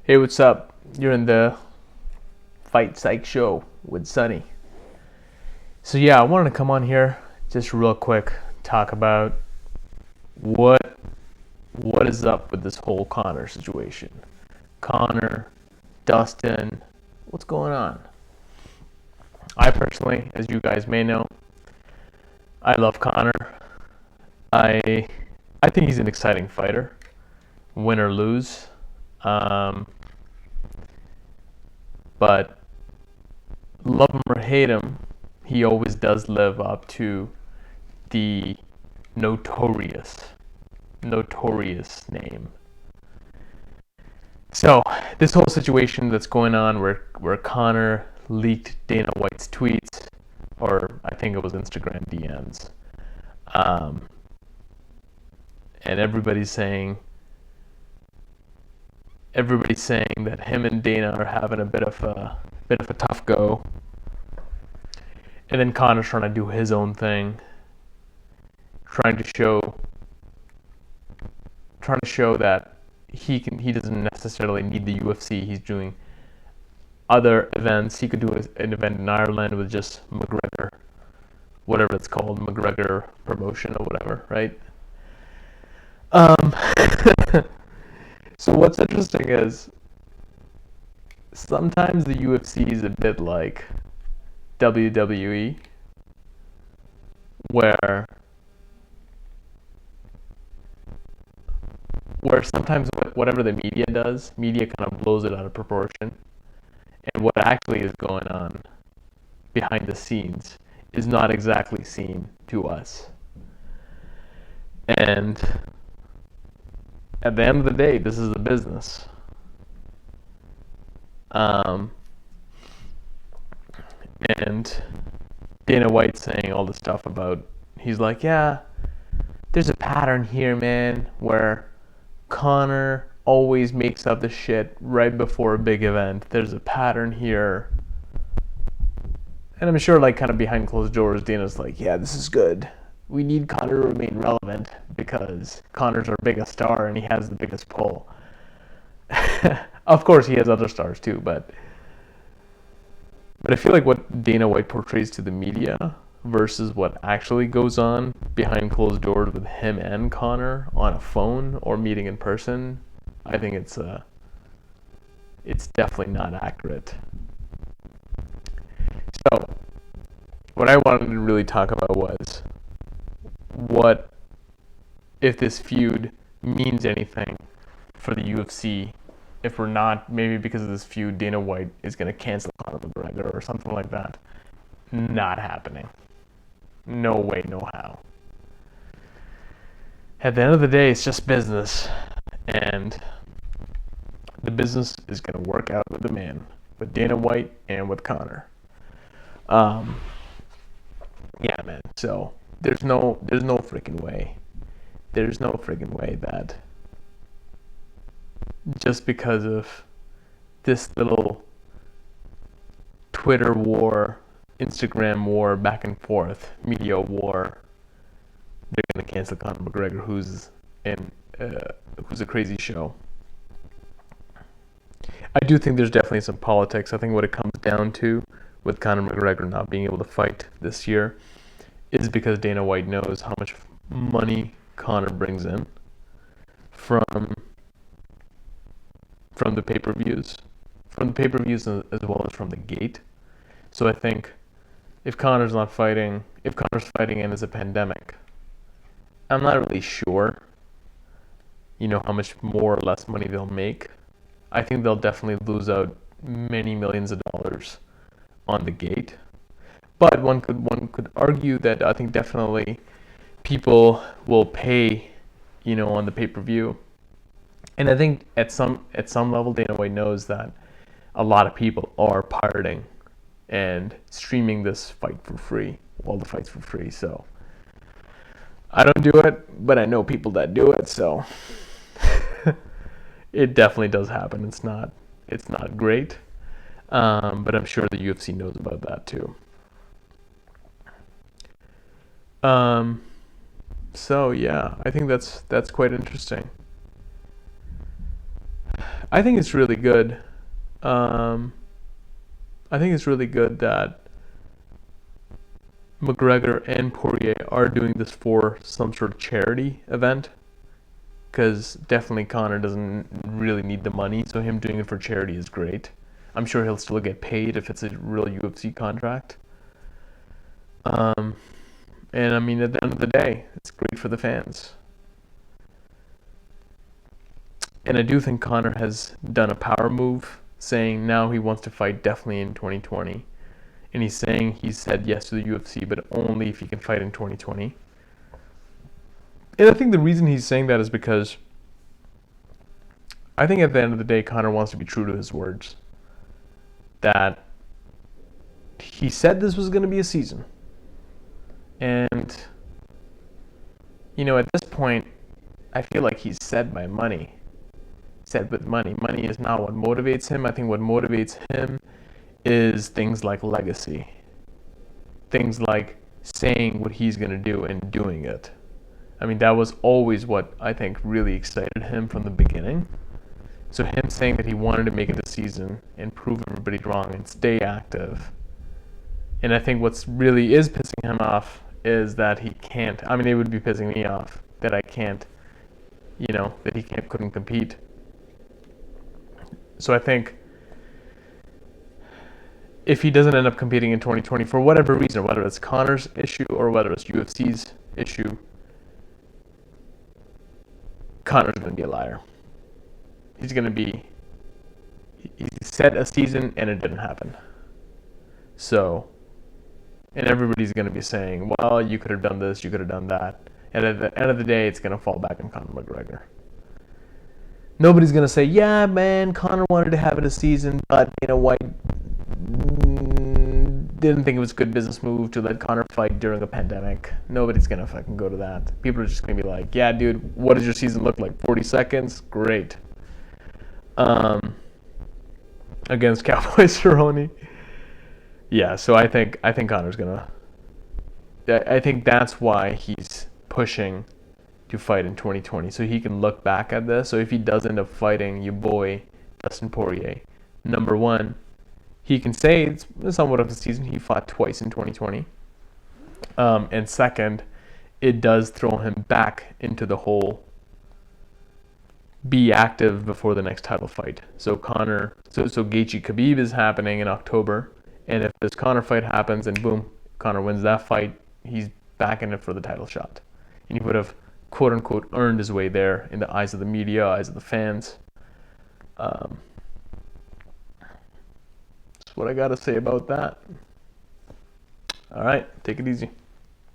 Hey, what's up? You're in the Fight Psych Show with Sunny. So yeah, I wanted to come on here just real quick, talk about what what is up with this whole Conor situation. Conor, Dustin, what's going on? I personally, as you guys may know, I love Conor. I I think he's an exciting fighter, win or lose. Um, but love him or hate him, he always does live up to the notorious, notorious name. So this whole situation that's going on, where Conor leaked Dana White's tweets, or I think it was Instagram DMs, um, and everybody's saying that him and Dana are having a bit of a tough go, and then Conor's trying to do his own thing, trying to show that he doesn't necessarily need the UFC. He's doing other events. He could do an event in Ireland with just McGregor, whatever it's called, McGregor promotion or whatever, right? Um, so what's interesting is sometimes the UFC is a bit like WWE, where sometimes whatever the media does, media kind of blows it out of proportion, and what actually is going on behind the scenes is not exactly seen to us. And at the end of the day, this is a business. Um, and Dana White saying all this stuff about, he's like, yeah, there's a pattern here, man, where Conor always makes up the shit right before a big event. There's a pattern here. And I'm sure, like, kind of behind closed doors, Dana's like, yeah, this is good. We need Conor to remain relevant because Conor's our biggest star and he has the biggest pull. Of course, he has other stars too, but I feel like what Dana White portrays to the media versus what actually goes on behind closed doors with him and Conor on a phone or meeting in person, I think it's definitely not accurate. So, what I wanted to really talk about was, what if this feud means anything for the UFC? If we're not, maybe because of this feud, Dana White is going to cancel Conor McGregor or something like that. Not happening. No way, no how. At the end of the day, it's just business, and the business is going to work out with the man, with Dana White and with Conor. Yeah, man. So there's no freaking way. There's no freaking way that just because of this little Twitter war, Instagram war, back and forth, media war, they're gonna cancel Conor McGregor, who's a crazy show. I do think there's definitely some politics. I think what it comes down to with Conor McGregor not being able to fight this year is because Dana White knows how much money Conor brings in from the pay-per-views, as well as from the gate. So I think if Conor's fighting and it's a pandemic, I'm not really sure, how much more or less money they'll make. I think they'll definitely lose out many millions of dollars on the gate. But one could argue that I think definitely people will pay, on the pay-per-view. And I think at some level, Dana White knows that a lot of people are pirating and streaming this fight for free, all the fights for free. So I don't do it, but I know people that do it. So it definitely does happen. It's not great, but I'm sure the UFC knows about that too. So yeah, I think that's quite interesting. I think it's really good. Um, I think it's really good that McGregor and Poirier are doing this for some sort of charity event, because definitely Conor doesn't really need the money, so him doing it for charity is great. I'm sure he'll still get paid if it's a real UFC contract. Um, and I mean, at the end of the day, it's great for the fans. And I do think Conor has done a power move, saying now he wants to fight definitely in 2020. And he's saying he said yes to the UFC, but only if he can fight in 2020. And I think the reason he's saying that is because I think at the end of the day, Conor wants to be true to his words. That he said this was going to be a season. And, at this point, I feel like he's said by money. Said with money. Money is not what motivates him. I think what motivates him is things like legacy. Things like saying what he's going to do and doing it. I mean, that was always what I think really excited him from the beginning. So him saying that he wanted to make it this season and prove everybody wrong and stay active. And I think what's really is pissing him off is that he can't. I mean, it would be pissing me off that I can't, that he couldn't compete. So I think if he doesn't end up competing in 2020 for whatever reason, whether it's Conor's issue or whether it's UFC's issue, Conor's going to be a liar. He's going to be. He set a season and it didn't happen. So, and everybody's going to be saying, well, you could have done this, you could have done that. And at the end of the day, it's going to fall back on Conor McGregor. Nobody's going to say, yeah, man, Conor wanted to have it a season, but you know what? Didn't think it was a good business move to let Conor fight during a pandemic. Nobody's going to fucking go to that. People are just going to be like, yeah, dude, what does your season look like? 40 seconds? Great. Against Cowboy Cerrone. Yeah, so I think Conor's gonna. I think that's why he's pushing to fight in 2020, so he can look back at this. So if he does end up fighting your boy Dustin Poirier, number one, he can say it's somewhat of a season. He fought twice in 2020, and second, it does throw him back into the whole be active before the next title fight. So Gaethje Khabib is happening in October, and if this Conor fight happens and boom, Conor wins that fight, he's back in it for the title shot, and he would have quote unquote earned his way there in the eyes of the media, eyes of the fans. That's what I got to say about that. All right, take it easy.